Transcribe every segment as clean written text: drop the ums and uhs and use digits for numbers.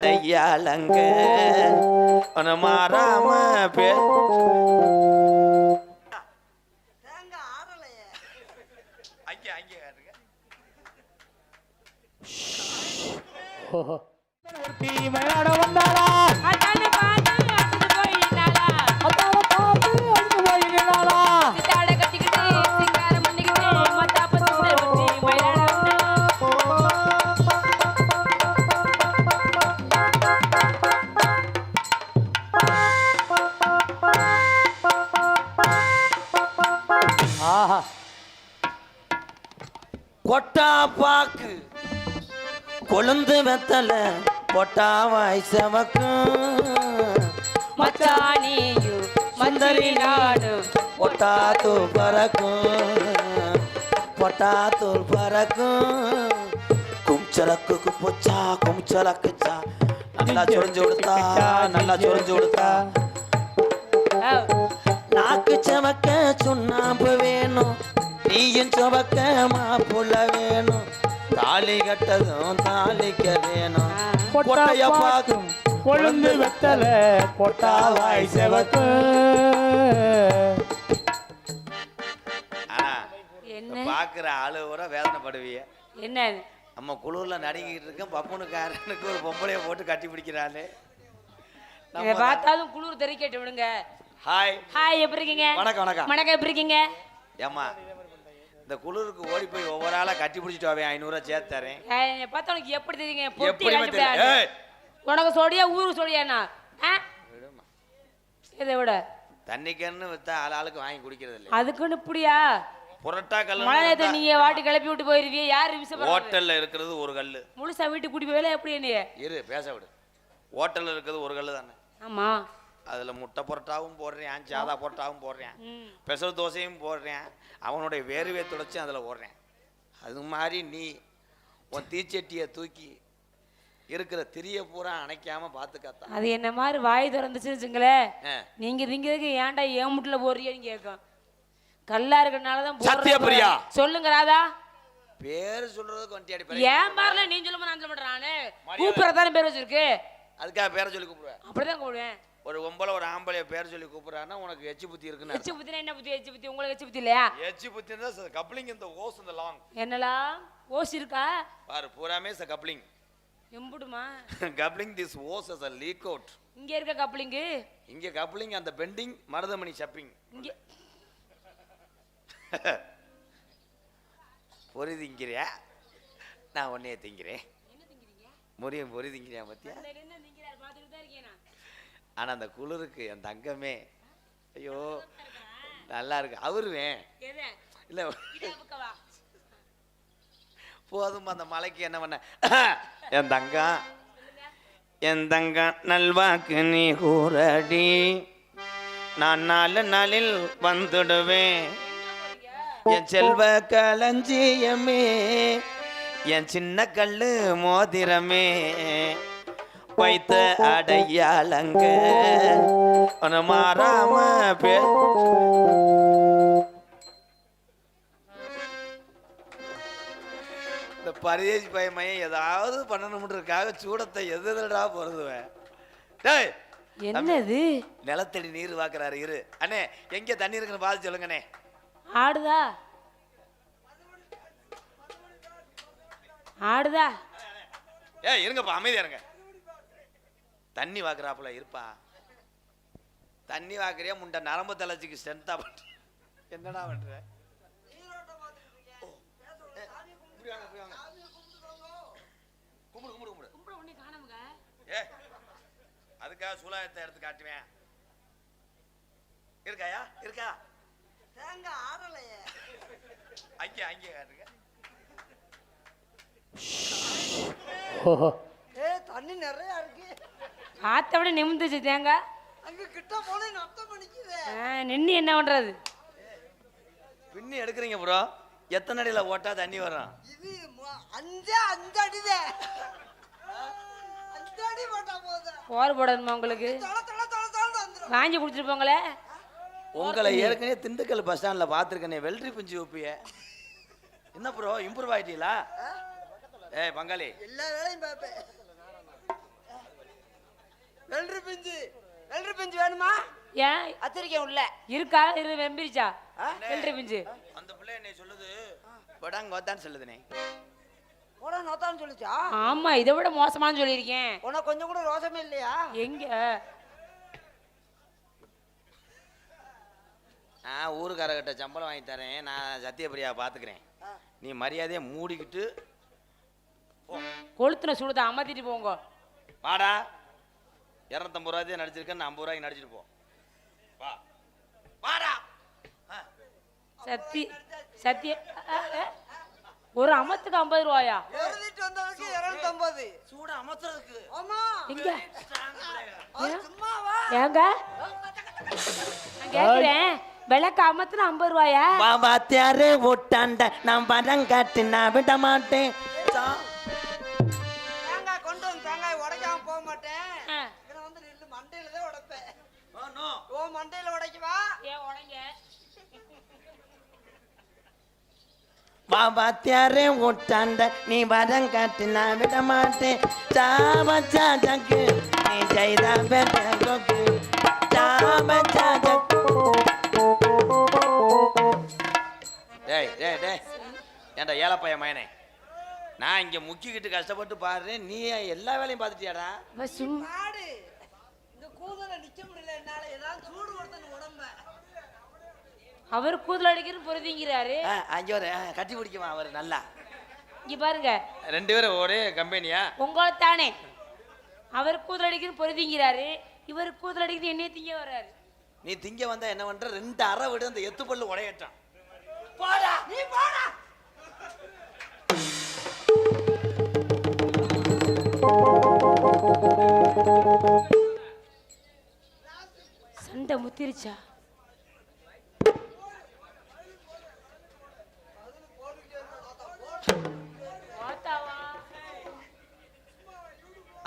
அடையாளங்க உன மாறாம மயிலாட வந்தாளா அதானே பாத்து அசந்து போயினாளா அதான பாத்து அழுது போயினாளா சித்தாட கட்டிக்கிட்டு சிங்காரம் பண்ணிக்கிட்டு மத்தாப்ப சுந்தர் பத்தி மயிலாட ஆஹா கொட்டா பாக்கு கொழுந்து வெத்தல பொட்டா வாய்ச்சவக்கும் மச்சானியு மந்தரி நாடு பொட்டாத்தூள் பறக்கும் பொட்டாத்தூள் பறக்கும் கும்சலக்கு பொச்சா கும்சலக்குச்சா நல்லா சொரிஞ்சு கொடுத்தா நல்லா சொரிஞ்சு கொடுத்தா நாக்கு சமக்க சுண்ணாம்பு வேணும் நீயும் சமக்க மாப்புள்ள வேணும் தாலி கட்டதும் தாலிக்க வேணும் பொட்டைய பாக்கும் கொழுந்து வெத்தல பொட்டா வாய் செவக்கு என்ன பாக்குற ஆளு கூட வேதனைப்படுவிய என்ன நம்ம குளூர்ல நடிக்கிட்டு இருக்கேன் பப்புனுக்காரனுக்கு ஒரு பொம்பளைய போட்டு கட்டி பிடிக்கிறாளே இதை பார்த்தாலும் குளிர் தெறிக்கட்டு விடுங்க ஹாய் ஹாய் எப்படி இருக்கீங்க வணக்கம் வணக்கம் வணக்கம் எப்படி இருக்கீங்க ஏம்மா இந்த குளிருக்கு ஓடி போய் ஒவ்வொரு ஆளா கட்டி பிடிச்சிட்டு வாவே 500 சேர்த்து தரேன் பார்த்தா உனக்கு எப்படி தெரியுங்க பொட்டி எப்படி ரெண்டு பேர் ஏய் உனக்கு சொல்லியா ஊருக்கு சொல்லியாண்ணா இதை விட தண்ணிக்கன்னு வித்தா ஆளுக்கு வாங்கி குடிக்கிறது இல்லை அதுக்குன்னு இப்படியா புரட்டா கல்லு மழை நேரத்தை நீங்க வாட்டி கிளப்பி விட்டு போயிருவீங்க யாரு விசப்பா ஹோட்டல்ல இருக்கிறது ஒரு கல்லு முழுசா வீட்டுக்கு கூட்டி போயில எப்படி நீ இரு பேச விடு ஹோட்டல்ல இருக்கிறது ஒரு கல்லு தானே ஆமா அதுல முட்டை புரட்டாவும் போடுறேன் சாதா புரட்டாவும் போடுறேன் ஸ்பெஷல் தோசையும் போடுறேன் அவனுடைய வேர்வையை துடைச்சி அதில் ஓடுறேன் அது மாதிரி நீ உன் தீச்சட்டியை தூக்கி இருக்கிற திரிய பூரா அணைக்காம பார்த்துக்கத்தான் அது என்ன மாதிரி வாய் திறந்துச்சுன்னு வச்சுங்களேன் நீங்க திங்கிறதுக்கு ஏன்டா ஏன் முட்டில் போடுறீங்கன்னு கேட்கும் கல்லா இருக்கிறனாலதான் சத்தியப்பிரியா சொல்லுங்க ராதா பேர் சொல்றதுக்கு வண்டி அடி ஏன் பாருல நீ சொல்ல நான் சொல்ல மாட்டேறானே கூப்பிடறதானே பேர் வச்சிருக்கு அதுக்காக பேரை சொல்லி கூப்பிடுவேன் அப்படிதான் கூப்பிடுவேன் ஒரு ஒம்பளை ஒரு ஆம்பளைய பேர் சொல்லி கூப்பிடுறான்னா உனக்கு எச்சி புத்தி இருக்குன்னு எச்சி புத்தினா என்ன புத்தி எச்சி புத்தி உங்களுக்கு எச்சி புத்தி இல்லையா எச்சி புத்தி தான் கப்ளிங் இந்த ஓஸ் இந்த லாங் என்னலாம் ஓஸ் இருக்கா பாரு பூராமே கப்ளிங் எம்புடுமா coupling this hose as a leak out இங்க இருக்க கப்ளிங்கு இங்க கப்ளிங் அந்த பெண்டிங் மருதமணி ஷப்பிங் இங்க பொறி திங்கிறியா நான் உன்னைய திங்கிறேன் முறியும் பொறி திங்கிறியா பத்தியா ஆனா அந்த குளிருக்கு என் தங்கமே ஐயோ நல்லா இருக்கு அவருவேன் இல்ல போதும் அந்த மலைக்கு என்ன பண்ண என் தங்கம் நல்வாக்கு நீ கூறடி நான் 4 நாளில் வந்துடுவேன் என் செல்வ களஞ்சியமே என் சின்ன கல்லு மோதிரமே வைத்த அடையாளங்க உன மாறாம இந்த பரதேசி பயமையை ஏதாவது பண்ணணும்ன்றதுக்காக சூடத்தை எதுடா போறதுவேன் டேய் என்னது நிலத்தடி நீர் வாக்குறாரு இரு அண்ணே எங்க தண்ணி இருக்குன்னு பார்த்து சொல்லுங்கண்ணே ஆடுதா ஆடுதா ஏய் இருங்கப்பா அமைதியா இருங்க தண்ணி வாக்குறாப்புல இருப்பா தண்ணி வாக்குறியா முண்டை நரம்பு தளர்ச்சிக்கு ஸ்ட்ரென்த்தா பண்ற என்னடா பண்ற ஏ அதுக்காக சூலாயத்தை எடுத்து காட்டுவேன் இருக்காயா இருக்கா அங்கே அங்கே காட்டுங்க தண்ணி நிறைய இருக்கு ஆத்த விட நிமிந்துச்சு தேங்காய் அங்க கிட்ட போனே நத்தம் பண்ணிக்குது நின்னு என்ன பண்றது பின்னி எடுக்கிறீங்க ப்ரோ எத்தனை அடியில ஓட்டா தண்ணி வரும் இது 5 அடிதே 5 அடி போட்டா போதும் போர் போடணுமா உங்களுக்கு வாங்கி குடிச்சிட்டு போங்களே உங்களை ஏற்கனவே திண்டுக்கல் பஸ் ஸ்டாண்ட்ல பாத்துருக்கேனே வெள்ளரி பிஞ்சு ஊப்பிய என்ன ப்ரோ இம்ப்ரூவ் ஆயிட்டீங்களா ஏய் பங்காளி எல்லா வேலையும் பாப்பேன் வெள்ளரி பிஞ்சு வேணுமா? ஏன் அத்திரிக்கை உள்ள இருக்கா இரு வெம்பிரிச்சா வெள்ளரி பிஞ்சு அந்த பிள்ளை என்னை சொல்லுது படாங்கோத்தான்னு சொல்லுதுனே. போடா நோத்தான்னு சொல்லுச்சா? ஆமா இதை விட மோசமானு சொல்லியிருக்கேன். உனக்கு கொஞ்சம் கூட ரோசமே இல்லையா? எங்க நான் ஊருக்காரர்கிட்ட சம்பளம் வாங்கி தரேன், நான் சத்தியபிரியா பார்த்துக்கிறேன். நீ மரியாதையை மூடிக்கிட்டு கொளுத்துன சுடுத அமர்த்திட்டு போங்க. வாடா, 250 ரூபாய்க்கு நடிச்சிருக்கேன், நான் 50 ரூபாய்க்கு நடிச்சிட்டு போ. வா வாடா. சத்திய ஒரு அமத்துக்கு 50 ரூபாயா? எழுதிட்டு வந்தவனுக்கு 250. சூட அமர்த்துறதுக்கு. ஆமா. எங்க சும்மாவா? ஏங்க நான் கேக்குறேன், விளக்கு அமத்துனா 50 ரூபாயா? பாபா தியாரே ஓட்டாண்ட நான் படம் காட்டு நான் விட மாட்டேன். தேங்காய் கொண்டு வந்து தேங்காய் உடைக்காம போக மாட்டேன். இதுல வந்து நில்லு, மண்டையில தான் உடைப்பேன். ஓ மண்டையில உடைக்கவா? ஏன் உடைங்க? பாபா தியாரே ஓட்டாண்ட நீ படம் காட்டு நான் விட மாட்டேன். சாமச்சா ஜக்கு நீ ஜெய்தா பெட்டோக்கு சாமச்சா ஜக்கு. டேய் டேய் டேய், ஏன்டா ஏலப்பைய மயனே, நான் இங்க முக்கிக்கிட்டு கஷ்டப்பட்டு பாடுறேன், நீ எல்லா வேலையும் பார்த்துட்டியாடா? மாடு இந்த கூதல நிக்க முடியல என்னால. ஏதாவது சூடு கொடுத்தன உடம்ப. அவர் கூதல் அடிக்கிறன்னு பொருதிங்கிறாரு. அங்கே ஒரு கட்டி பிடிக்குமா அவர் நல்லா. இங்க பாருங்க, 2 பேரும் ஒரே கம்பெனியா? உங்களை தானே அவர் கூதல் அடிக்கிறன்னு பொருதிங்கிறாரு, இவர் கூதல் அடிக்கிறது என்னைய திங்க வர்றாரு. நீ திங்க வந்தா என்ன பண்ற? 2 அரை விட அந்த எத்து பல்லு உடையட்டான். போடா நீ போடா. சண்டை முத்திருச்சா?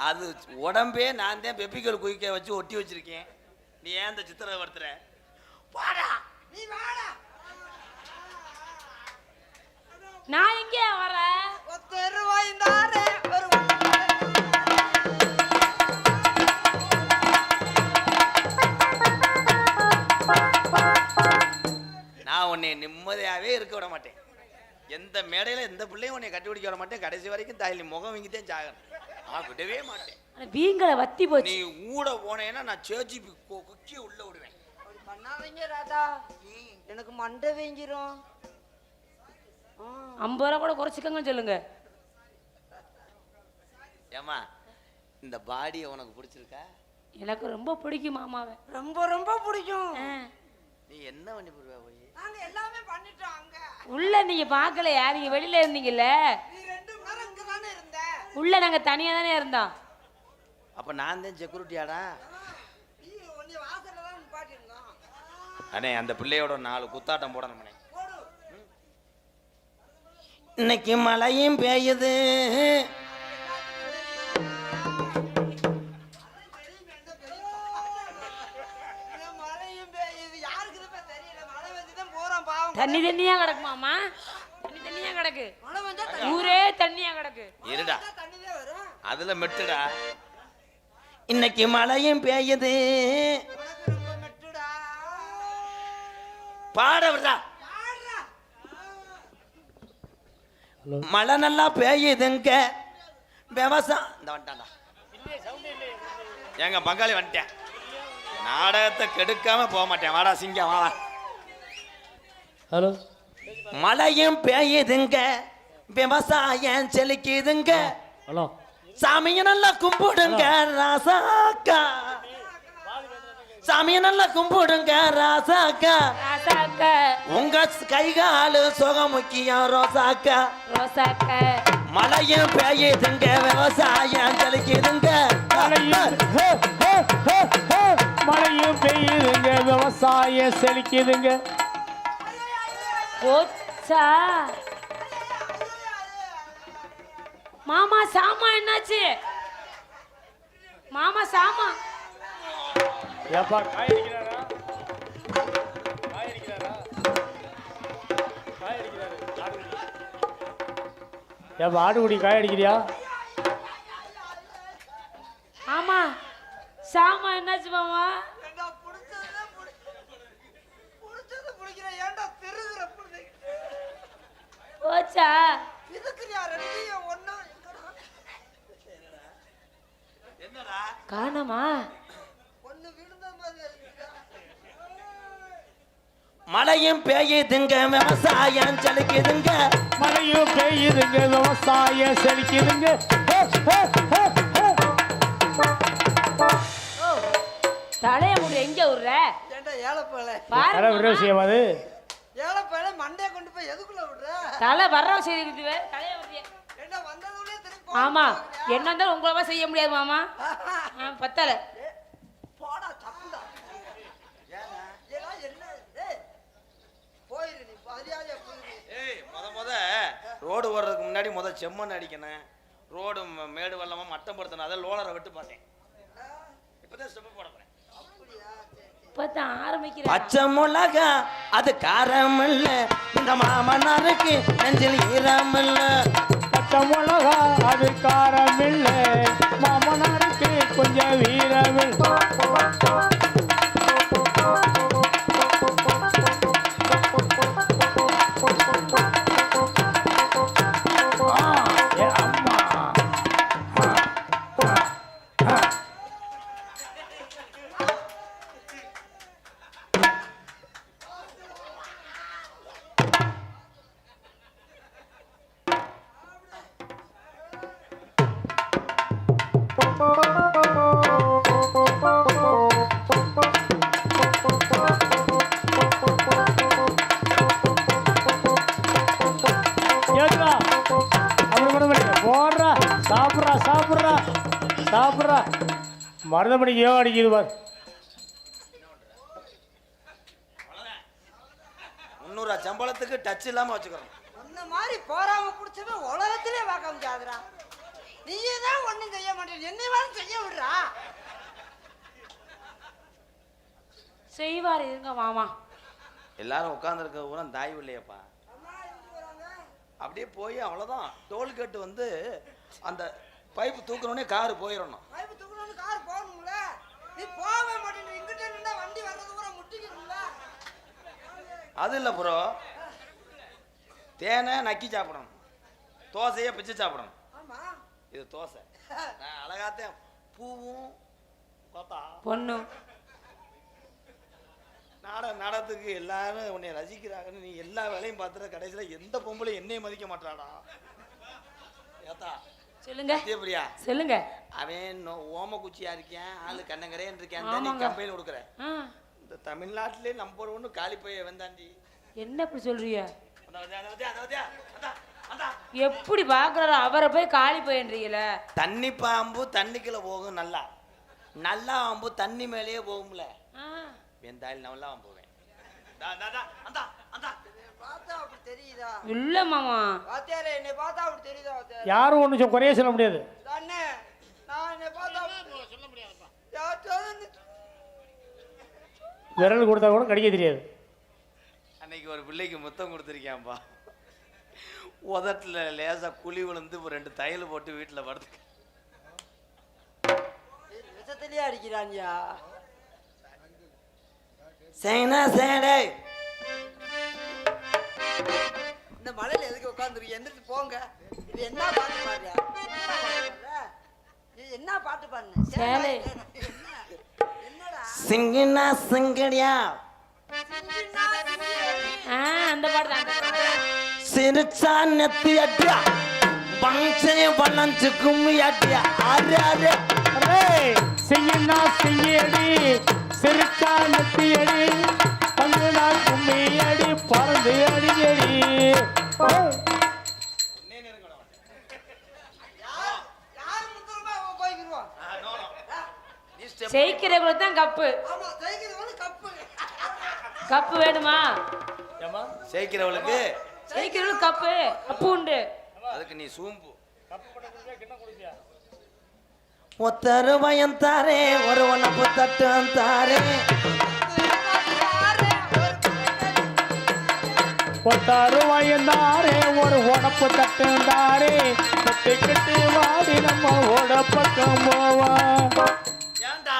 அது உடம்பே நான் தான் பெப்பிக்கல் குயிக்க வச்சு ஒட்டி வச்சிருக்கேன். நீ ஏன் இந்த சித்திரை படுத்துற? போடா நீ வாடா. நான் எங்க வரேன்? 10 ரூபாய் தாரே ஒரு. நான் உன்னை நிம்மதியாவே இருக்க விட மாட்டேன். எந்த மேடையில எந்த பிள்ளையும் உன்னை கட்டி பிடிக்க விட மாட்டேன். கடைசி வரைக்கும் தாய் முகம் வீங்கித்தான் சாகணும். நான் விடவே மாட்டேன். வீங்களை வத்தி போச்சு. நீ ஊட போனேன்னா நான் சேச்சி குக்கி உள்ள விடுவேன். அப்படி பண்ணாதீங்க ராதா, எனக்கு மண்டை வீங்கிரும். 50 ரூபா கூட குறைச்சிக்கங்கன்னு சொல்லுங்க. ஏமா இந்த பாடி உனக்கு பிடிச்சிருக்கா? எனக்கு ரொம்ப பிடிக்கும் மாமாவை. ரொம்ப ரொம்ப பிடிக்கும். நீ என்ன பண்ணி போடுவா போய்? நாங்க எல்லாமே பண்ணிட்டோம் அங்க. உள்ள நீங்க பாக்கலையா? நீங்க வெளியில இருந்தீங்கல்ல. நீ 2 மணி நேரம் இங்க தானே இருந்த. உள்ள நாங்க தனியா தானே இருந்தோம். அப்ப நான் தான் செக்யூரிட்டியாடா? நீ உன்னை வாசல்ல தான் நிப்பாட்டி இருந்தோம். அண்ணே அந்த பிள்ளையோட 4 குத்தாட்டம் போடணும். போடு. இன்னைக்கு மழையும் பெய்யுது. மழையும் பெய்யுது. யாருக்கு இதுப்ப தெரியல. மழை வந்து தான் போறோம் பாவம். தண்ணி தண்ணியா கிடக்கு மாமா, தண்ணி தண்ணியா கிடக்கு. மழை வந்தா ஊரே தண்ணியா கிடக்கு. இருடா, தண்ணி தான் வரும். அதுல மெட்டுடா. இன்னைக்கு மழையும் பெய்யுது. உனக்கு ரொம்ப மெட்டுடா. பாட விடுறா. பாடுறா. மழை நல்லா பெய்யுதுங்க. விவசாயம் இந்த வந்துட்டான்டா. எங்க பங்காளி வந்துட்டேன். நாடகத்தை கெடுக்காம போக மாட்டேன். வாடா சிங்கம் வாடா. ஹலோ. மழையும் பெய்யுதுங்க, விவசாயம் செழிக்குதுங்க. ஹலோ. சாமியை நல்லா கும்பிடுங்க ராசாக்கா. சாமியை நல்லா கும்பிடுங்க ராசாக்கா. ராசாக்கா உங்க கைகாலு சுகம் முக்கியம் ரோசாக்கா. ரோசாக்கா மழையும் பெய்யுதுங்க, விவசாயம் செழிக்குதுங்க. மழையும் பெய்யுதுங்க, விவசாயம் செழிக்குதுங்க. போச்சா மாமா? சாமா என்னாச்சு மாமா? சாமா ஏப்பா காய் அடிக்கிறாரா? காய் அடிக்கிறாரா? காய் அடிக்கிறாரு. ஏப்பா ஆடுகுடி காய் அடிக்கிறியா? ஆமா சாமா என்னாச்சு மாமா? ஏண்டா புடிச்சது புடிக்கிற ஏண்டா திருகுற புடி போச்சா? இதுக்குறியா ரெண்டையும் ஒண்ணு என்னடா காணமா? ஒண்ணு விழுந்த மாதிரி இருக்குடா. மழையும் பெய்யுதுங்க விவசாயம் செழிக்குதுங்க. மழையும் பெய்யுதுங்க விவசாயம் செழிக்குதுங்க. தலைய முடி எங்க விடுற? ஏண்டா ஏலப்பழ பாரு விஷயம் அது. ஏலப்பழ மண்டைய கொண்டு போய் எதுக்குள்ள விடுற? தலை வர்ற சரி இருக்குது தலைய விடுறிய. ஏண்டா வந்ததுலயே திருப்பி ஆமா என்ன இருந்தாலும் உங்களவா செய்ய முடியாது மாமா. பத்தல போடா தப்புடா. ஏடா என்ன ஏய் போயிரு நீ மரியாதையா போயிரு. ஏய் முத ரோடு ஓடுறதுக்கு முன்னாடி செம்மண் அடிக்கணும். ரோடு மேடு வெள்ளமா மட்டம் படுத்தணும். அதை லோலரை விட்டு பார்த்தேன். இப்பதான் ஸ்டெப் போட போறேன். இப்பதான் ஆரம்பிக்கிறேன். பச்சை மிளகா அது காரம் இல்ல, இந்த மாமனாருக்கு நெஞ்சில் ஈரம் இல்ல. பச்சை மிளகா அது காரம் இல்லை, மாமனாருக்கு கொஞ்சம் வீரமில்லை. சாப்பிட்றா மருதமணிக்கு ஏன் அடிக்குது பார். 300 சம்பளத்துக்கு டச் இல்லாம வச்சுக்கிறோம். அந்த மாதிரி போறாம புடிச்சவன் உலகத்திலே பார்க்க முடியாதுடா. நீயே தான் ஒண்ணும் செய்ய மாட்டேன், என்ன வேணும் செய்ய விடுறா. செய்வார் இருங்க மாமா. எல்லாரும் உட்காந்துருக்க கூட தாய் இல்லையப்பா. அப்படியே போய் அவ்வளோதான். டோல்கேட்டு வந்து அந்த பைப்பு தூக்கணுன்னே காரு போயிடணும். பைப்பு தூக்கணும்னு கார் போகணும்ல, நீ போகவே மாட்டேன். இங்கிட்ட இருந்தா வண்டி வர்றது கூட முட்டிக்கணும்ல. அது இல்லை ப்ரோ, தேனை நக்கி சாப்பிடணும், தோசையை பிச்சு சாப்பிடணும். ஆமா இது தோசை. நான் அழகாத்தேன் பூவும் பொண்ணு நாடகத்துக்கு எல்லாரும் உன்னை ரசிக்கிறாங்கன்னு நீ எல்லா வேலையும் பார்த்துற, கடைசியில் எந்த பொம்பளை என்னையும் மதிக்க மாட்டாடா. ஏத்தா சொல்லுங்க பிரியா சொல்லுங்க. அவன் ஓமக்குச்சியா இருக்கேன், ஆளு கண்ணங்கரேன் இருக்கேன், நீ கம்பெனி கொடுக்குற. இந்த தமிழ்நாட்டிலே நம்பர் 1 காலி போய் வந்தாண்டி. என்ன இப்படி சொல்றீங்க? எப்படி பாக்குறாரு அவரை போய் காலி போயின்றீங்கள? தண்ணி பாம்பு தண்ணிக்குள்ள போகும், நல்லா நல்லா பாம்பு தண்ணி மேலேயே போகும்ல. வெந்தாயில் நல்லா போவேன். பார்த்தா அப்படி தெரியுதா? இல்ல மாமா வாத்தியாரே, என்னை பார்த்தா அப்படி தெரியுதா? யாரும் ஒன்றும் குறைய சொல்ல முடியாது. அண்ணே நான் என்னை பார்த்தா சொல்ல முடியாதுப்பா. விரல் கொடுத்தா கூட கடிக்க தெரியாது. அன்னைக்கு ஒரு பிள்ளைக்கு முத்தம் கொடுத்துருக்கேன்ப்பா. உதட்டில் லேசா குழி விழுந்து 2 தையல் போட்டு வீட்டில் படுத்து விஷத்திலேயே அடிக்கிறான்யா. சேனா சேடை இந்த மலையில எதுக்கு உட்காந்துருக்கு? எந்திரிச்சு போங்க. இது என்ன பாட்டு பாடுறியா? இது என்ன பாட்டு பாடுன? சேலை என்னடா சிங்கினா சிங்கடியா அந்த பாட்டு தான். சிரிச்சா நெத்தி அட்டியா பஞ்சை வளஞ்சு கும்மி அட்டியா ஆறு ஆறு செய்யனா செய்யடி சிரிச்சா நெத்தி அடி பங்குனா கும்மி அடி பறந்து அடியடி. ஜெயிக்கிறவங்களுக்கு தான் கப்பு. கப்பு வேணுமா? ஜெயிக்கிறவளுக்கு ஜெயிக்கிறவங்களுக்கு கப்பு கப்பு உண்டு. அதுக்கு நீ சூம்பு. ஒத்தரு பயம் தாரே ஒரு உனப்பு தட்டும் தாரே ஒத்தாரு வயந்தாரே ஒரு உடப்பு தட்டுந்தாரே கட்டி கட்டி வாடி நம்ம ஓட பக்கம் போவா. ஏன்டா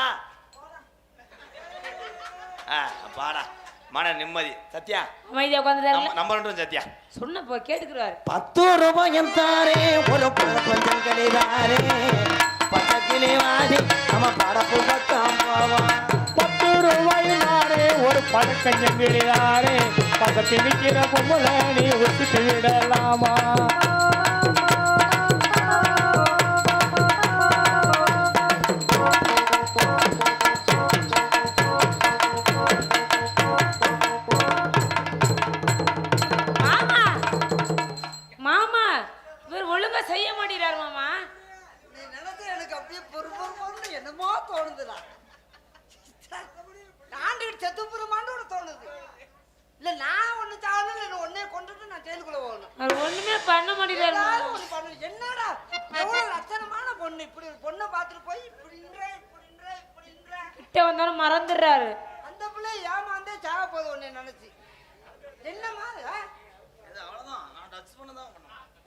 வாடா மன நிம்மதி. சத்யா அமைதியா உட்காந்துட்டாரு. நம்பர் ஒன்று சத்யா. சொன்ன போ கேட்டுக்கிறாரு. 10 ரூபாயும் தாரே ஒரு புள்ள கொஞ்சம் கழிதாரே பச்சை கிளி வாடி நம்ம படப்பு பக்கம் போவோம். 10 ரூபாயும் தாரே ஒரு பழக்கஞ்சம் கிளிதாரே பக்கத்தில் நிற்கிற பொம்பளை நீ ஒத்துட்டு விடலாமா? மாமா மாமா இவர் ஒழுங்கா செய்ய மாட்டேறாரு மாமா. நீ நினைச்ச எனக்கு அப்படியே பொறுப்பொறுப்பு என்னமோ தோணுதுடா. ஆண்டுகிட்டு செத்து புறமான்னு தோணுது. இல்ல நான் ஒண்ணு சாவணும் இல்லை ஒன்னே கொண்டுட்டு நான் ஜெயிலுக்குள்ள போகணும். அவர் ஒண்ணுமே பண்ண மாட்டேறாரு. ஏதாவது ஒண்ணு பண்ணு. என்னடா எவ்வளவு லட்சணமான பொண்ணு, இப்படி ஒரு பொண்ணை பார்த்துட்டு போய் இப்படின்ற கிட்ட வந்தாலும் மறந்துடுறாரு. அந்த பிள்ளை ஏமாந்தே சாக போகுது உன்னை நினைச்சு. என்னமா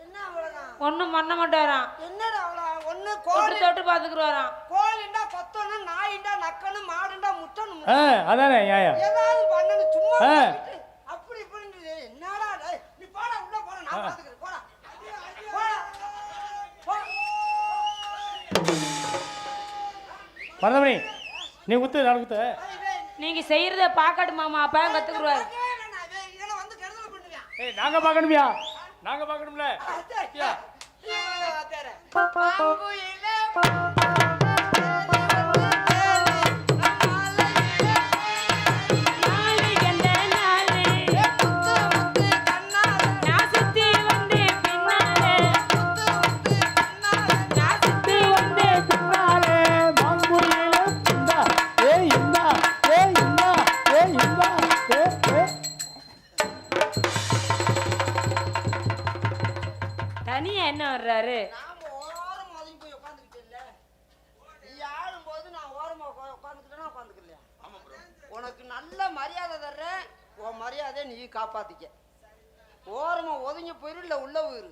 என்ன அவ்வளவுதான் ஒண்ணும் பண்ண மாட்டாராம். என்னடா அவ்வளவு ஒண்ணு தொட்டு கோழி தொட்டு பாத்துக்குறாராம். கோழிண்டா கொத்தணும், நாயிண்டா நக்கணும், மாடுண்டா முட்டணும், அதானே நியாயம். ஏதாவது பண்ணணும். சும்மா ஆ. போட்டுட்டு அப்படி இப்படின்னு என்னடா டேய், நீ போடா உள்ள போடா, நான் பாத்துக்கிறேன். போடா போடா போ. மருதமணி நீ குத்து நான் குத்து. நீங்க செய்யறத பாக்காட்டு மாமா அப்பதான் கத்துக்குறாரு. இதெல்லாம் வந்து கெடுதல் பண்ணுவேன். ஏய் நாங்க பார்க்கணுமியா? நாங்க பார்க்கணும்ல. யா. நாளை எந்த நாளே நான் சுத்தி வந்தேன் பின்னாலே நான் சுத்தி வந்தேன் பின்னாலே மாங்குயிலே இந்தா. ஏய் இந்தா. ஏய் இந்தா. ஏய் இந்தா. ஏய். தனியா என்ன வர்றாரு? நாம ஓரமா ஒதுங்கி போய் உட்கார்ந்துக்கிட்டே. நீ ஆடும்போது நான் ஓரமா உட்கார்ந்துக்கிட்டேன்னா உட்கார்ந்துக்கலையா? உனக்கு நல்ல மரியாதை தர்றேன், உன் மரியாதையை நீ காப்பாத்திக்க. ஓரமா ஒதுங்கி போயிரு, இல்ல உள்ள போயிரு.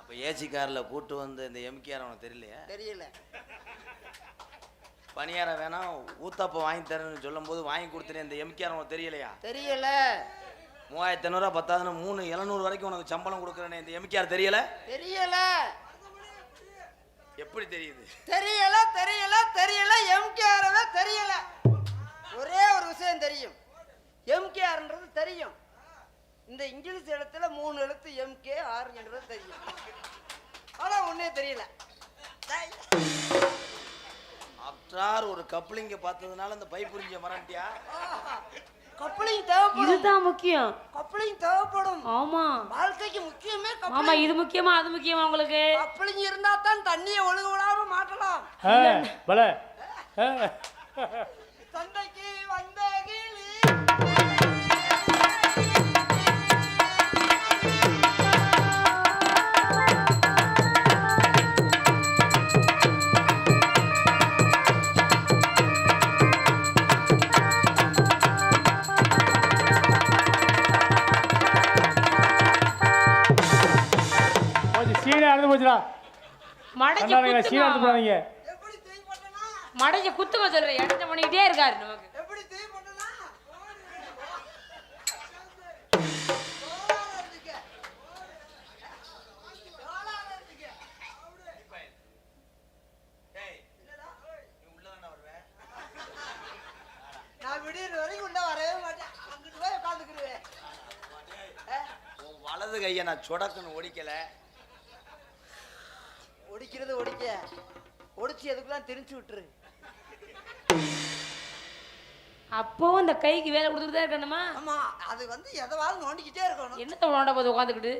அப்ப ஏசி கார்ல கூட்டு வந்து இந்த எம்கேஆர் உனக்கு தெரியலையா? தெரியல. பணியாரம் வேணாம் ஊத்தாப்பம் வாங்கி தரேன்னு சொல்லும் போது வாங்கி கொடுத்துறேன். இந்த எம்கேஆர் உனக்கு தெரியலையா? தெரியல. 3500 பத்தாதுன்னு 3700 வரைக்கும் உனக்கு சம்பளம் கொடுக்குறேன்னு இந்த எம்கேஆர் தெரியல? தெரியல. எப்படி தெரியுது? தெரியல தெரியல தெரியல எம்கேஆர்வே தெரியல. ஒரே ஒரு விஷயம் தெரியும், எம்கேஆர்ன்றது தெரியும். இந்த இங்கிலீஷ் எழுத்துல 3 எழுத்து எம்கேஆர்ன்றது தெரியும். ஆனா ஒன்னே தெரியல. ஆஃப்டர் ஒரு கப்ளிங்க பார்த்ததுனால இந்த பை புரிஞ்ச மறந்துட்டியா? கப்ளிங் தேவைப்படும். இதுதான் முக்கியம். கப்ளிங் தேவைப்படும். ஆமா வாழ்க்கைக்கு முக்கியமே மாமா. கப்ளிங். இது முக்கியமா அது முக்கியமா உங்களுக்கு? கப்ளிங் இருந்தா தான் தண்ணியை ஒழுக விடாம மாட்டலாம். பல. சண்டைக்கு வந்த கிளி சீனை அறுந்து போச்சுடா. மடக்கி சீனை குத்து அறுத்து மாமா. போடாதீங்க. எப்படி தீ போட்டனா, மடக்கி குத்துங்க சொல்றேன். இடத்த பண்ணிக்கிட்டே இருக்காரு நமக்கு. எப்படி தீ போட்டனா நான் விடியற வரைக்கும் உள்ள வரவே மாட்டேன். அங்கிட்டு போய் உட்கார்ந்துக்குருவேன். உன் வலது கையை நான் சொடக்குன்னு ஒடிக்கல. ஒடிக்கிறது ஒடிக்க, ஒடிச்சு எதுக்குலாம் திரிச்சு விட்டுரு. அப்பவும் இந்த கைக்கு வேலை கொடுத்துட்டு தான் இருக்கணுமா? ஆமா, அது வந்து எதவாவது நோண்டிக்கிட்டே இருக்கணும். என்னத்த நோண்ட போது உட்காந்துக்கிட்டு?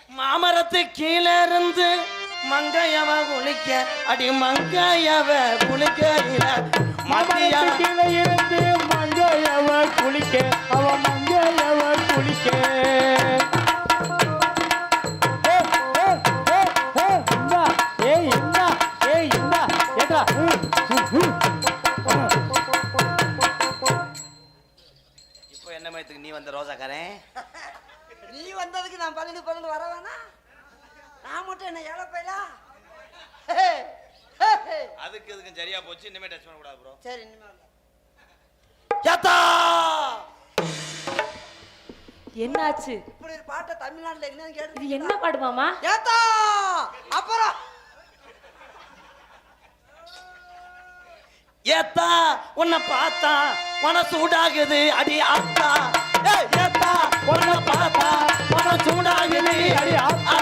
மாமரத்து கீழே இருந்து மங்கையவ குளிக்க அடி மங்கையவ குளிக்கையில மத்தியான கீழே இருந்து மங்கையவ குளிக்க அவ மங்கையவ குளிக்க. இந்தா. ஏய் இந்தா. ஏய் இந்தா. ஏடா. இப்போ என்ன மயத்துக்கு நீ வந்த ரோசாக்காரன்? நீ வந்ததுக்கு நான் 12 வர வேணா? நான் மட்டும் என்ன ஏழை பையலா? அதுக்கு இதுக்கும் சரியா போச்சு. இனிமே டச் பண்ண கூடாது ப்ரோ. சரி இனிமே இல்ல. ஏத்தா என்னாச்சு? இப்படி ஒரு பாட்டை தமிழ்நாட்டுல என்னன்னு இது கேட்டு என்ன பாட்டு மாமா? ஏத்தா அப்புறம் ஏத்தா உன்னை பார்த்தா மனசு சூடாகுது அடி ஆத்தா. ஏய் ஏத்தா உன்னை பார்த்தா மனசு சூடாகுது அடி ஆத்தா.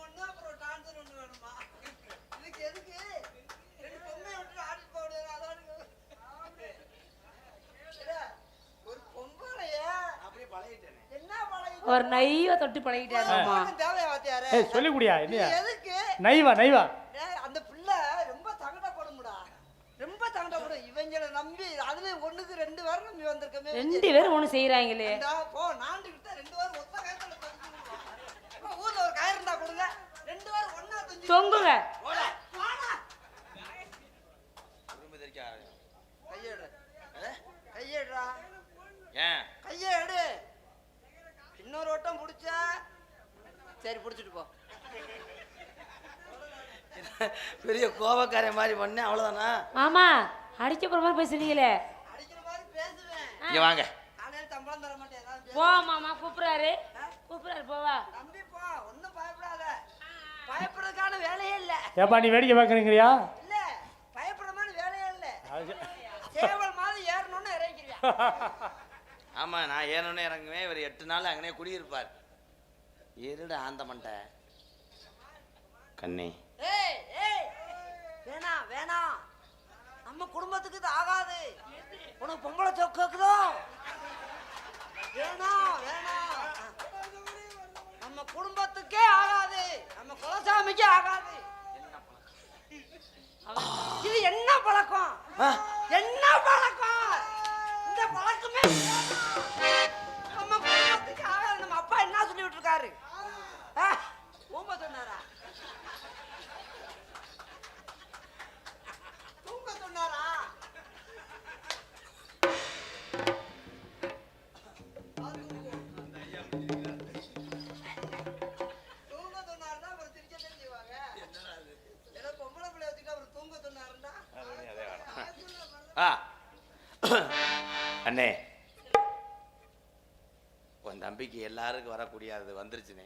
ஒண்ணு அப்புறம் டான்சர் ஒண்ணு வேணுமா? இதுக்கு எதுக்கு ரெண்டு பொம்மையை விட்டு ஆடிட்டு போக முடியாது? அதான் ஒரு பொம்பளைய அப்படியே பழகிட்டேனே. என்ன பழகி ஒரு நைவ தொட்டு பழகிட்டாரு மாமா. தேவையா வாத்தியாரே? ஏய் சொல்லி குடியா நீ இல்லையா? எதுக்கு நைவா நைவா. ஏய், அந்த பிள்ளை ரொம்ப சங்கடப்படும்டா, ரொம்ப சங்கடப்படும். இவங்களை நம்பி அதுல ஒண்ணுக்கு ரெண்டு பேரும் நம்பி வந்திருக்கமே. 2 பேரும் ஒண்ணு செய்யறாங்களே. ஏண்டா, போ நாண்டுகிட்ட ரெண்டு பேரும் ஒத்த கயத்துல தொங்குங்க. ஊர்ல ஒரு கயிறு இருந்தா கொடுங்க, ரெண்டு பேரும் ஒண்ணா தொங்குங்க. போடா. உரிமை தெரிக்க கையெடு, கையெடுறா, ஏன் கையை எடு. இன்னொரு வட்டம் பிடிச்சா சரி, பிடிச்சிட்டு போ. பெரிய கோபக்கார மாதிரி பண்ணேன் அவ்வளவுதானா? மாமா அடிக்க போற மாதிரி பேசுறீங்களே. அடிக்கிற மாதிரி பேசுவேன். இங்க வாங்க. நானே சம்பளம் தர மாட்டேன். ஏதாவது போ மாமா, கூப்பிடுறாரு போவா. நம்பி போ, ஒன்னும் பயப்படாத. பயப்படுறதுக்கான வேலையே இல்ல. ஏப்பா நீ வேடிக்கை பார்க்குறீங்கறியா? இல்ல, பயப்படுற மாதிரி வேலையே இல்ல. சேவல் மாதிரி ஏறணும்னு இறங்கிடுவியா? ஆமா, நான் ஏனோன்னு இறங்குவேன். இவர் 8 நாள் அங்கனே குடியிருப்பார். இருட ஆந்த மண்டை கண்ணே. ஏய் ஏய், வேணாம் வேணாம், நம்ம குடும்பத்துக்கு இது ஆகாது. உனக்கு பொம்பளை சொக்குதோ? வேணாம் வேணாம், நம்ம குடும்பத்துக்கே ஆகாது, நம்ம குலசாமிக்கே ஆகாது. இது என்ன பழக்கம்? என்ன பழக்கம்? இந்த பழக்கமே நம்ம குடும்பத்துக்கு ஆகாது. நம்ம அப்பா என்ன சொல்லி விட்டுருக்காரு? ஊம்ப சொன்னாரா? தூங்க சொன்னாரா? தூங்க சொன்னாருன்னா அப்புறம் சிரிக்கத்தான் செய்வாங்க. ஏதோ பொம்பளை பிள்ளை வச்சுட்டு அப்புறம் தூங்க சொன்னாருன்னா அண்ணே, உன் தம்பிக்கு எல்லாருக்கும் வரக்கூடிய அது வந்துருச்சுனே.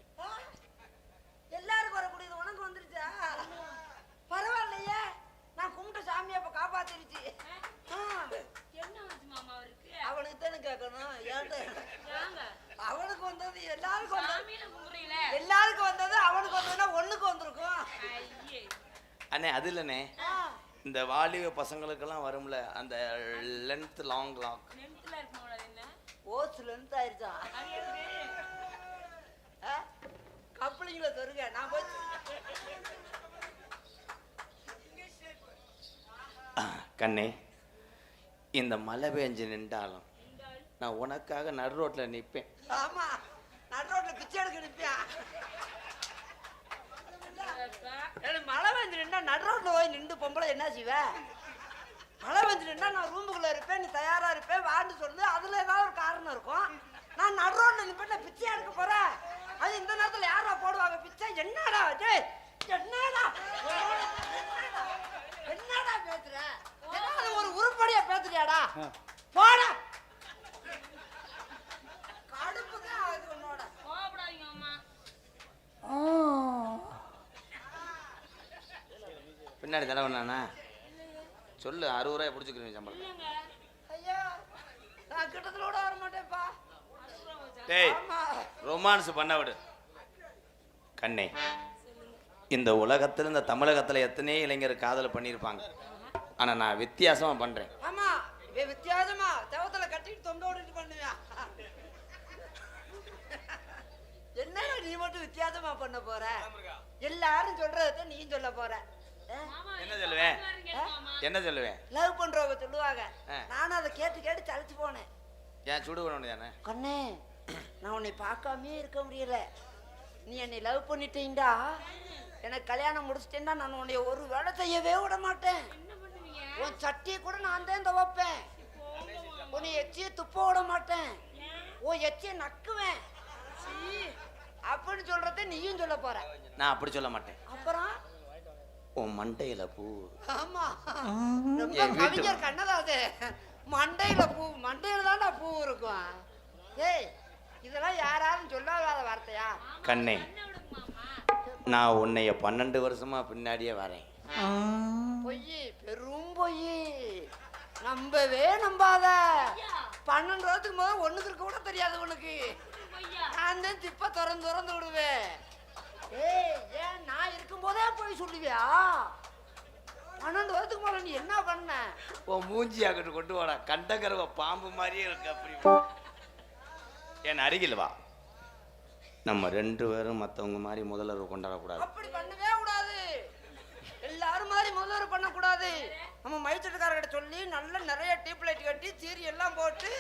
எல்லாருக்கும் வரக்கூடியது உனக்கு வந்துருச்சா? பரவாயில்லையே, நான் கும்பிட்ட சாமியை அப்ப காப்பாத்திருச்சு. என்ன ஆச்சு மாமா அவருக்கு? அவனுக்கு தானே கேட்கணும். ஏன்டா ஏங்க அவனுக்கு வந்தது எல்லாருக்கும் வந்தது, சாமியில கும்பிடுறீங்களே. எல்லாருக்கும் வந்தது அவனுக்கு வந்ததுன்னா ஒண்ணுக்கு வந்திருக்கும். ஐயே. அண்ணே அது இல்லைண்ணே, இந்த வாலிப பசங்களுக்கெல்லாம் வரும்ல அந்த லென்த் லாங் லாக். நெஞ்சில இருக்குமா அது என்ன? ஓஸ் லென்த் ஆயிருச்சா? அது எதுக்கு? கப்ளிங்ல சொருங்க. நான் போய் கண்ணே, இந்த மழை பெஞ்சு நின்றாலும் நான் உனக்காக நடு ரோட்ல நிற்பேன். ஆமா, நடுரோட்ல பிச்சை எடுக்க நிற்பியா? மழை வந்து நின்னா நடுரோட்ல போய் நின்று பொம்பளை என்ன செய்வ? மழை வந்து நின்னா நான் ரூமுக்குள்ள இருப்பேன், நீ தயாரா இருப்பேன் வான்னு சொல்லுது. அதுல ஏதாவது ஒரு காரணம் இருக்கும். நான் நடுரோட்ல நிற்பேன், நான் பிச்சை எடுக்க போறேன். அது இந்த நேரத்துல யாரா போடுவாங்க பிச்சை? என்னடா டேய், என்னடா என்னடா பேசுற? ஏதாவது ஒரு உருப்படியா பேசுறியாடா? போடா. கடுப்புதான் ஆகுது உன்னோட. கோவப்படாதீங்க மாமா. பின்னாடி தலைவண்ணா சொல்லு, 60 ரூபாய் பிடிச்சிக்கிறேன் சம்பளம். இல்லைங்க. ஐயா, நான் கிட்டத்தட்ட வர மாட்டேன்ப்பா. டேய், ஆமா. ரொமான்ஸ் பண்ண விடு. கண்ணே, இந்த உலகத்துல இந்த தமிழகத்துல எத்தனையோ இளைஞர் காதல் பண்ணியிருப்பாங்க. ஆனா நான் வித்தியாசமா பண்றேன். ஆமா, இவன் வித்தியாசமா தவத்துல கட்டிட்டு தொங்க விட்டுட்டு பண்ணுவியா? என்னடா நீ மட்டும் வித்தியாசமா பண்ண போற? எல்லாரும் சொல்றத நீ சொல்ல போற. என்ன சொல்லுவேன்? என்ன சொல்லுவேன்? லவ் பண்றவங்க சொல்லுவாங்க. ஆ. நானும் அதை கேட்டு கேட்டு சலிச்சு போனேன். ஏன் சுடு பண்ண தானே? கண்ணே, நான் உன்னை பார்க்காமே இருக்க முடியல. நீ என்னை லவ் பண்ணிட்டீங்கடா. எனக்கு கல்யாணம் முடிச்சிட்டேன்னா நான் உன்னைய ஒரு வேலை செய்யவே விட மாட்டேன். உன் சட்டியை கூட நான் தான் துவைப்பேன். உன்னை எச்சியை துப்ப விட மாட்டேன். உன் எச்சியை நக்குவேன் அப்படின்னு சொல்றத நீயும் சொல்ல போற. நான் அப்படி சொல்ல மாட்டேன். அப்புறம் உன் மண்டையில பூ. ஆமா, ரொம்ப கவிஞர் கண்ணதாசே. மண்டையில பூ, மண்டையில தான்டா பூ இருக்கும். ஏய், இதெல்லாம் யாராலும் சொல்லாத வார்த்தையா? கண்ணே, நான் உன்னைய 12 வருஷமா பின்னாடியே வரேன். பொய், பெரும் பொய். நம்பவே நம்பாத. 12 வருஷத்துக்கு முதல் ஒண்ணுக்கு இருக்க கூட தெரியாது உனக்கு. நான் தான் திப்ப திறந்து விடுவேன். ஏய், ஏன் நான் இருக்கும் போதே போய் சொல்லுவியா? 12 வருஷத்துக்கு முதல்ல நீ என்ன பண்ண? உன் மூஞ்சி அங்கிட்டு கொண்டு வாடா. கண்டகரவ பாம்பு மாதிரியே இருக்கு. அப்படி என் அருகில் வா. நம்ம 2 பேரும் மற்றவங்க மாதிரி முதல்வர் கொண்டாடக்கூடாது. அப்படி பண்ணவே கூடாது. எல்லாரும் மாதிரி முதல்வர் பண்ணக்கூடாது. நம்ம மைச்சட்டுக்காரர்கிட்ட சொல்லி நல்ல நிறைய டியூப் லைட் கட்டி சீரி எல்லாம் போட்டு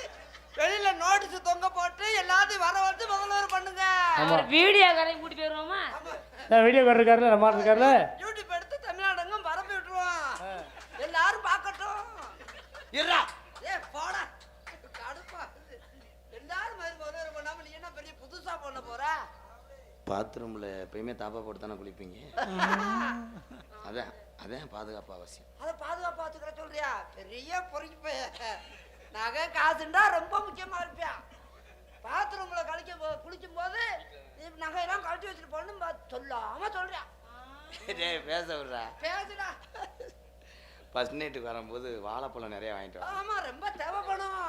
வெளியில நோட்டீஸ் தொங்க போட்டு எல்லாத்தையும் வர வந்து முதல்வர் பண்ணுங்க. வீடியோ காரையும் கூட்டி போயிருவோமா? வீடியோ இருக்காருல்ல, நம்ம இருக்காருல்ல, யூடியூப் எடுத்து தமிழ்நாடெங்கும் பரப்பி விட்டுருவோம். எல்லாரும் பார்க்கட்டும். இருடா. ஏ போடா, கடுப்பா. எல்லாரும் மாதிரி முதல்வர் பண்ணாம நீ என்ன பெரிய புதுசா பண்ண போற? பாத்ரூம்ல எப்பயுமே தாப்பா போட்டு தானே குளிப்பீங்க. அதான் அதான் பாதுகாப்பு அவசியம். அதை பாதுகாப்பு பார்த்துக்கிற சொல்றியா? பெரிய பொறுக்கி போய. நகை காசுண்டா ரொம்ப முக்கியமா இருப்பியா? பாத்ரூம்ல குளிக்கும் போது நகையெல்லாம் கழட்டி வச்சுட்டு போன்னு சொல்லாம சொல்றியா? பேச விடுறா. பேசுடா. ஃபர்ஸ்ட் நைட்டுக்கு வரும்போது வாழைப்பழம் நிறைய வாங்கிட்டு வா. ஆமா, ரொம்ப தேவைப்படும்.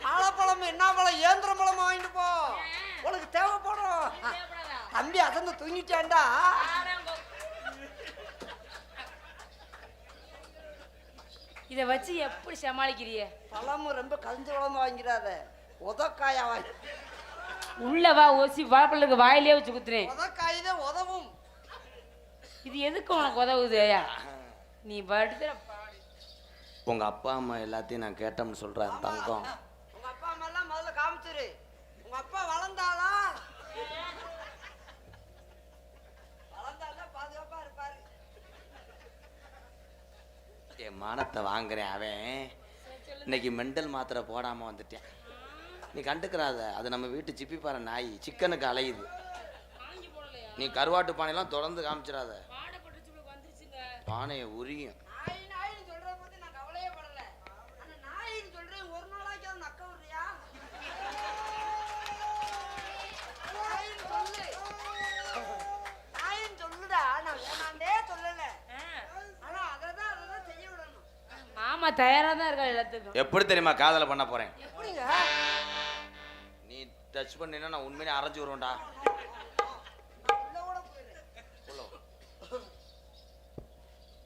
வாழைப்பழம், என்ன பழம், ஏந்திர பழம் வாங்கிட்டு போ. உனக்கு தேவைப்படும். தம்பி அசந்து தூங்கிட்டான்டா. இதை வச்சு எப்படி சமாளிக்கிறிய? பழமும் ரொம்ப கஞ்சி பழமும் வாங்கிடாத. உதக்காயா வாங்கி. உள்ள வா, ஓசி வாழைப்பழத்துக்கு வாயிலே வச்சு குத்துறேன். உதக்காய் தான் உதவும். இது எதுக்கு உனக்கு உதவுது? நீ படுத்துற. உங்க அப்பா அம்மா எல்லாத்தையும் நான் கேட்டோம்னு சொல்றேன் தங்கம். உங்க அப்பா அம்மா எல்லாம் முதல்ல காமிச்சிரு. உங்க அப்பா வளர்ந்தாளா? வளர்ந்தாலும் பாதுகாப்பா இருப்பாரு. என் மானத்தை வாங்குறேன். அவன் இன்னைக்கு மெண்டல் மாத்திரை போடாம வந்துட்டேன். நீ கண்டுக்கிறாத. அது நம்ம வீட்டு சிப்பி பாரு நாய் சிக்கனுக்கு அலையுது. நீ கருவாட்டு பானையெல்லாம் தொடர்ந்து காமிச்சிடாத. பானையை உரியும். நாயின்னு சொல்றத பத்தி நான் கவலையே படல. ஆனா நாயின்னு சொல்றேன், ஒரு நாளாக்கி அது நக்க விடுறியா? நாயின்னு சொல்லுடா. நான் வேணாண்டே சொல்லல. ஆனா அததான் செய்ய விடணும். மாமா தயாரா தான் இருக்கா எல்லாத்துக்கும். எப்படி தெரியுமா காதலை பண்ண போறேன்? எப்படிங்க? நீ டச் பண்ணினா நான் உண்மையிலே அரைஞ்சு வருவேன்டா.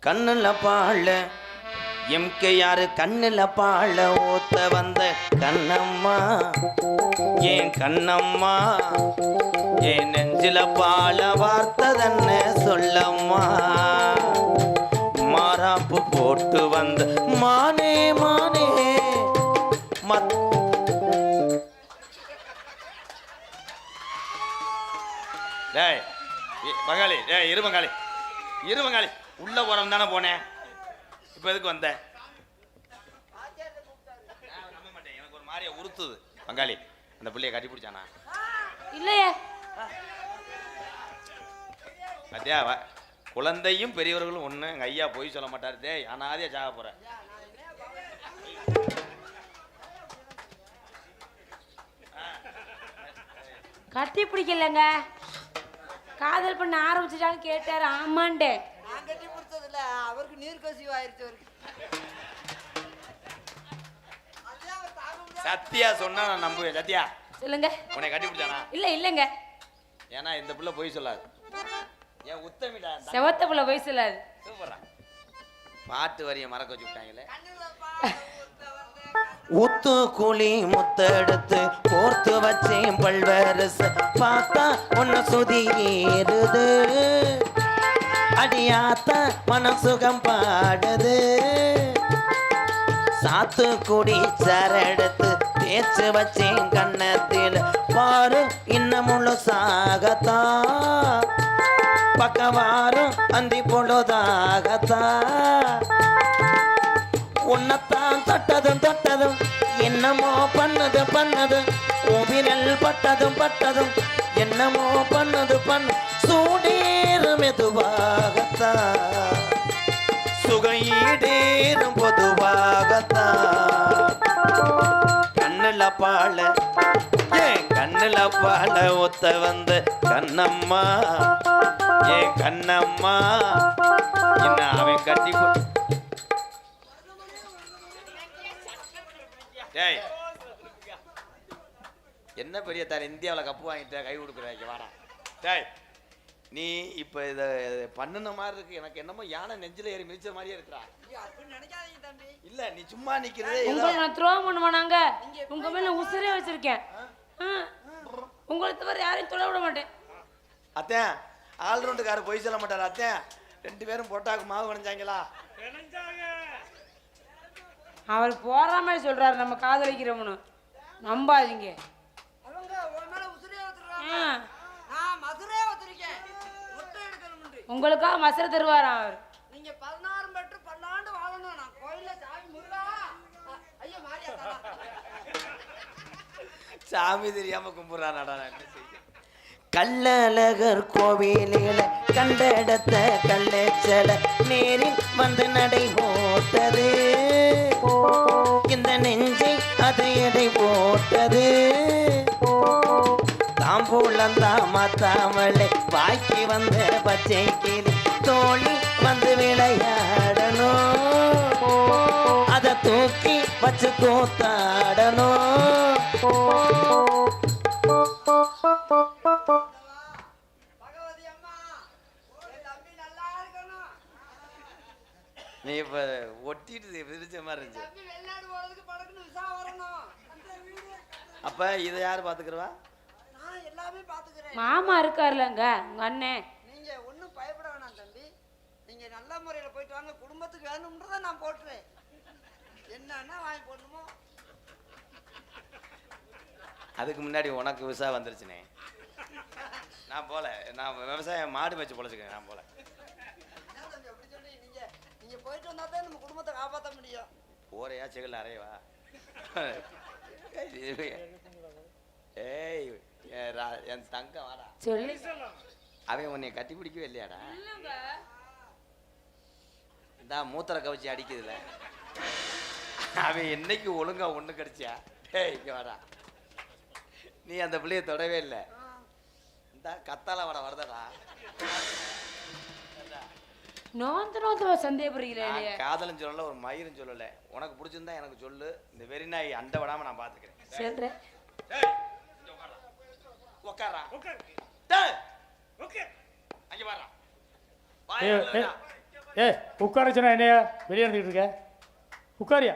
கண்ணுல பாழ எம்கேஆர் கண்ணுல பாழ ஊத்த வந்த கண்ணம்மா, ஏன் கண்ணம்மா, ஏன் நெஞ்சில பாழ வார்த்ததன்ன சொல்லம்மா, மாறாப்பு போட்டு வந்த மானே மானே டேய் பங்காளி, டேய் இரு பங்காளி, இரு பங்காளி. உள்ள போறோம் தானே போனேன். இப்ப எதுக்கு வந்த? நம்ப மாட்டேன், எனக்கு ஒரு மாதிரியா உறுத்துது. பங்காளி, அந்த பிள்ளைய கட்டி பிடிச்சானா? இல்லையே. பாத்தியா, குழந்தையும் பெரியவர்களும் ஒண்ணு. எங்க ஐயா போய் சொல்ல மாட்டாரு. டேய் அனாதையா சாக போற. கட்டி பிடிக்கலங்க, காதல் பண்ண ஆரம்பிச்சிட்டான்னு கேட்டாரு. ஆமாண்டே. நான் கட்டி பிடிச்சது இல்ல, அவருக்கு நீர் கசிவு ஆயிடுச்சு. அவருக்கு சத்தியா சொன்னா நான் நம்புவேன். சத்தியா சொல்லுங்க. உன்னை கட்டி பிடிச்சானா? இல்ல இல்லங்க. ஏன்னா இந்த பிள்ளை போய் சொல்லாது. ஏன் உத்தமிடா செவத்த புள்ள போய் சொல்லாது. சூப்பரா பாட்டு வரிய மறக்க வச்சு விட்டாங்களே. ஊத்து கூலி முத்தெடுத்து கோர்த்து வச்சேன் பல்வரச பார்த்தா உன்ன சுதியேறுது அடியாத்த மனசுகம் பாடுது சாத்து குடி சரெடுத்து தேய்ச்சு வச்சேன் கண்ணத்தில் பாரு இன்னமுள்ள சாகத்தான் பக்கவாரும் அந்தி பொழுதாகத்தான் உன்னத்தான் தொட்டதும் என்னமோ பண்ணது உபிரல் பட்டதும் என்னமோ பண்ணது சூடேறு மெதுவாகத்தான் சுகையீடேறும் பொதுவாகத்தான் கண்ணுல பால ஒத்த வந்த கண்ணம்மா ஏன் கண்ணம்மா என்ன அவன் கட்டி டேய் என்ன பெரிய தார் இந்தியாவில் கப்பு வாங்கிட்ட கை கொடுக்குறாங்க வாடா டேய் நீ இப்போ இதை பண்ணுன மாதிரி இருக்கு எனக்கு என்னமோ யானை நெஞ்சில ஏறி மிதிச்ச மாதிரியே இருக்கிறா இல்ல நீ சும்மா நிக்கிறதே உங்களை நான் த்ரோ பண்ணுவானாங்க உங்க மேல உசுரே வச்சிருக்கேன் உங்களை தவிர யாரையும் தொட விட மாட்டேன் அத்தேன் ஆல்ரவுண்டுக்காரர் போய் சொல்ல மாட்டார் அத்தேன் 2 பேரும் போட்டாக்கு மாவு கணைஞ்சாங்களா அவர் போற மாதிரி சொல்றாரு நம்ம காதலிக்கிறோம்னு நம்பாதீங்க உங்களுக்காக மசர தருவாராம் அவர் நீங்க 16 பெற்று 12 வாழணும் நான் கோயில்ல சாமி முருகா ஐயா மாரியா சாமி தெரியாம கும்பிடுறானடா நான் என்ன செய்ய கள்ளழகர் கோவிலில கண்டெடுத்த கள்ளச்சல நேரில் வந்து நடை போட்டது இந்த நெஞ்சை அது எடை போட்டது தாம்பூலந்தாமத்தாமலை வாய்க்கு வந்த பச்சை கிளி தோழி வந்து விளையாடணும் அதை தூக்கி வச்சு கூத்தாடணும் பகவதி அம்மா என் தம்பி நல்லா இருக்கணும் நீ இப்ப ஒட்டிட்டு விரிச்ச மாதிரி இருந்துச்சு தம்பி வெளிநாடு போறதுக்கு படக்குன்னு விசா வரணும் அப்ப இதை யாரு பாத்துக்கிறவா நான் எல்லாமே பாத்துக்கிறேன் மாமா இருக்காருலங்க உங்க அண்ணன் நீங்க ஒன்றும் பயப்பட வேணாம் தம்பி நீங்க நல்ல முறையில போயிட்டு வாங்க குடும்பத்துக்கு வேணும்ன்றதை நான் போட்டுறேன் என்னன்னா வாங்கி போடணுமோ அதுக்கு முன்னாடி உனக்கு விசா வந்துருச்சுனே நான் போல நான் விவசாயம் மாடு வச்சு பொழைச்சிக்கிறேன் நான் போல என்ன தம்பி அப்படி சொல்லி நீங்க போயிட்டு வந்தா தான் நம்ம குடும்பத்தை காப்பாற்ற முடியும் போறையா செகல் அறையவா ஏய் என் தங்கம் வாடா சொல்லி அவன் உன்னை கட்டி பிடிக்கவே இல்லையாடா இந்த மூத்திர கவச்சி அடிக்குதுல அவன் என்னைக்கு ஒழுங்கா ஒண்ணு கிடைச்சியா ஏய் இங்க வாடா நீ அந்த பிள்ளைய தொடவே இல்லை இந்த கத்தால வாட வருதடா நோந்து சந்தேகப்படுறீங்களா இல்லையா காதலும் சொல்லல ஒரு மயிரும் சொல்லல உனக்கு பிடிச்சிருந்தா எனக்கு சொல்லு இந்த வெறி நாய் அண்டை விடாம நான் பாத்துக்கிறேன் சொல்றேன் உட்காரா அங்க வாடா ஏ உட்கார சொன்னா என்னையா வெளியே இருந்துட்டு இருக்க உட்காரியா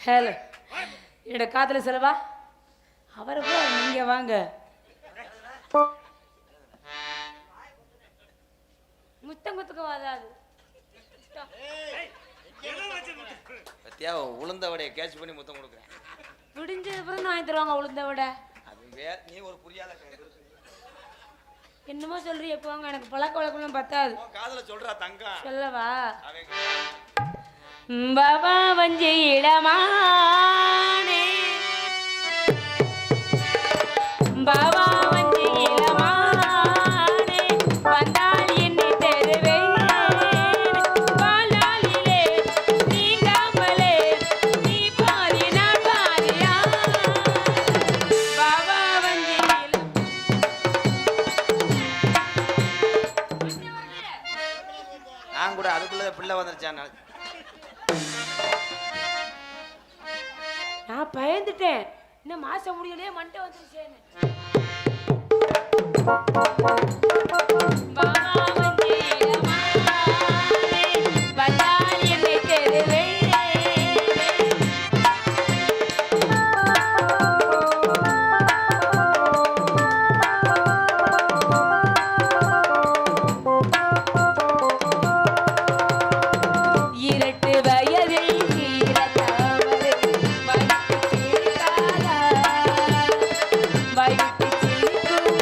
ஹலோ என்னோட காதல செலவா அவரை போல நீங்க வாங்க முத்தங்குத்துக்கு வாதாது பத்தியா உளுந்த வடையை கேட்ச் பண்ணி முத்தம் கொடுக்குறேன் விடிஞ்சது அப்புறம் வாங்கி தருவாங்க உளுந்த விட அது நீ ஒரு புரியாத என்னமோ சொல்றீ போங்க எனக்கு பழக்க வழக்கம் பத்தாது காதல சொல்றா தங்கம் சொல்லவா பாபா வஞ்சி இடமானே பாபா வஞ்சி இடமானே வந்தால் என்னை தருவேன் வாழாலிலே நீங்காமலே நீ பாதி நான் பாதியா பாபா வஞ்சி நான் கூட அதுக்குள்ள பிள்ளை வந்துருச்சான் நான் பயந்துட்டேன் இன்னும் மாசம் முடியலையே மண்டை வந்துருச்சேன்னு இரட்டு வயதில் தீரத்தாமரை வயிற்று சிரிக்கும்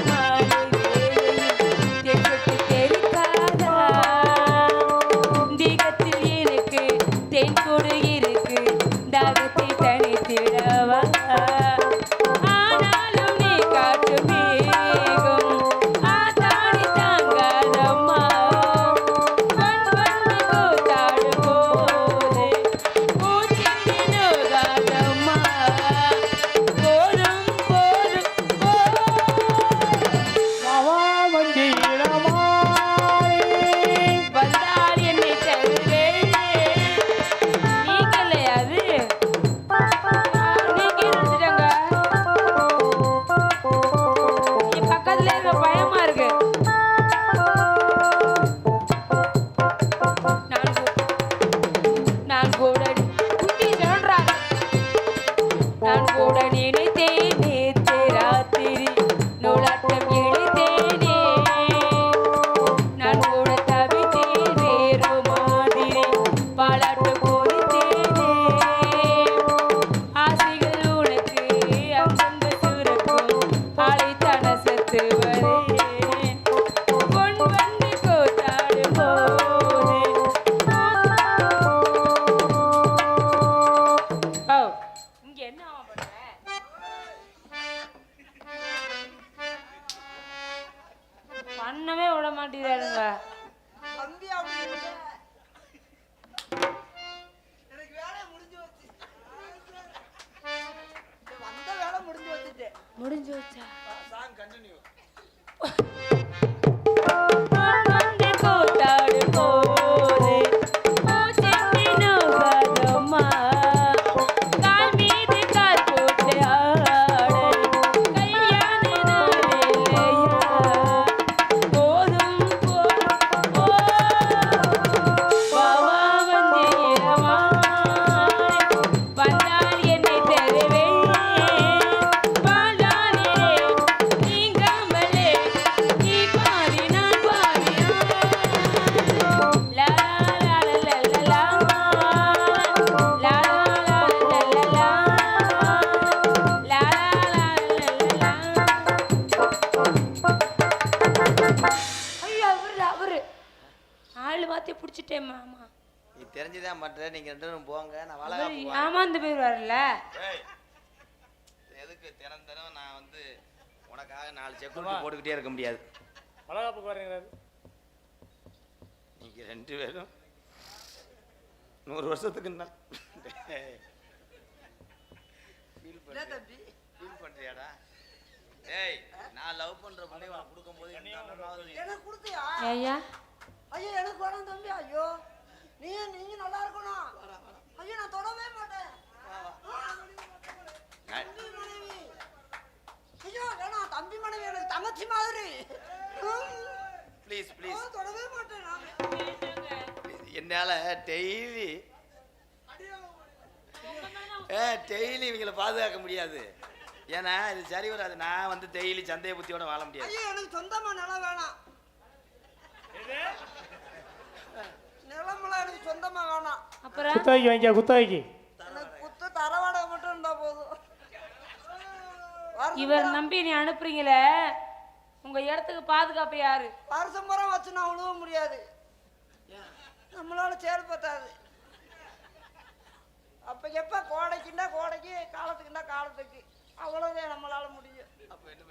பண்ணவே விட மாட்டேங்கிறாருங்க. தம்பி அப்படி இல்ல. எனக்கு வேலை முடிஞ்சு வச்சு வந்த வேலை முடிஞ்சு வச்சுட்டேன். முடிஞ்சு வச்சா சாங் கண்டினியூ. வந்து கூத்தாடு போது பூச்செண்டு நோகாதம்மா கால் மீது கால் போட்டு ஆடு கல்யாண நாளில்லையா போதும் பாவா வந்தேரமா வந்தால் என்னை தருவே பாடாலே நீங்காமலே நீ பாதி நான் பாதி லா லா லா லா லா லா லா லா லா லா ஐயோ அவரு ஆளு மாத்தி பிடிச்சிட்டேன் மாமா. நீ தெரிஞ்சுதான் பண்ற. நீங்க ரெண்டு பேரும் போங்க, நான் வளகாப்பு போறேன். ஏமாந்து போயிடுவாருல்ல. ஏய், எதுக்கு தினம் தினம் நான் வந்து உனக்காக 4 செக்குரிட்டி போட்டுக்கிட்டே இருக்க முடியாது. வளகாப்புக்கு வரீங்கிறாரு. நீங்க 2 பேரும் 100 வருஷத்துக்கு இல்ல தம்பி ஃபீல் பண்றியாடா? ஏய், நான் லவ் பண்ற பொண்ணை உனக்கு கொடுக்கும்போது எனக்கு கொடுத்தியா? ஐயா ஐயோ எனக்கு வேணும் தம்பி. ஐயோ நீங்க நல்லா இருக்கணும். ஐயோ நான் தொடவே மாட்டேன். தம்பி மனைவி. ஐயோ வேணாம் தம்பி மனைவி எனக்கு தங்கச்சி மாதிரி. ப்ளீஸ் ப்ளீஸ், தொடவே மாட்டேன் நான். என்னால டெய்லி டெய்லி இவங்களை பாதுகாக்க முடியாது. ஏன்னா இது சரி வராது. நான் வந்து டெய்லி சந்தைய புத்தியோட வாழ முடியாது. ஐயோ எனக்கு சொந்தமா நிலம் வேணாம். நிலமெல்லாம் எனக்கு சொந்தமா வேணாம். அப்புறம் குத்தகைக்கு வாங்கிக்க, குத்தகைக்கு. எனக்கு குத்து தரவாடகை மட்டும் இருந்தா போதும். இவர் நம்பி நீ அனுப்புறீங்களே, உங்க இடத்துக்கு பாதுகாப்பு யாரு? வருஷம் பூரா வச்சு நான் உழுவ முடியாது. நம்மளால செயல்பட்டாது. அப்ப எப்ப கோடைக்குன்னா கோடைக்கு, காலத்துக்குன்னா காலத்துக்கு, அவ்வளவுதான் நம்மளால முடியும். அப்ப என்ன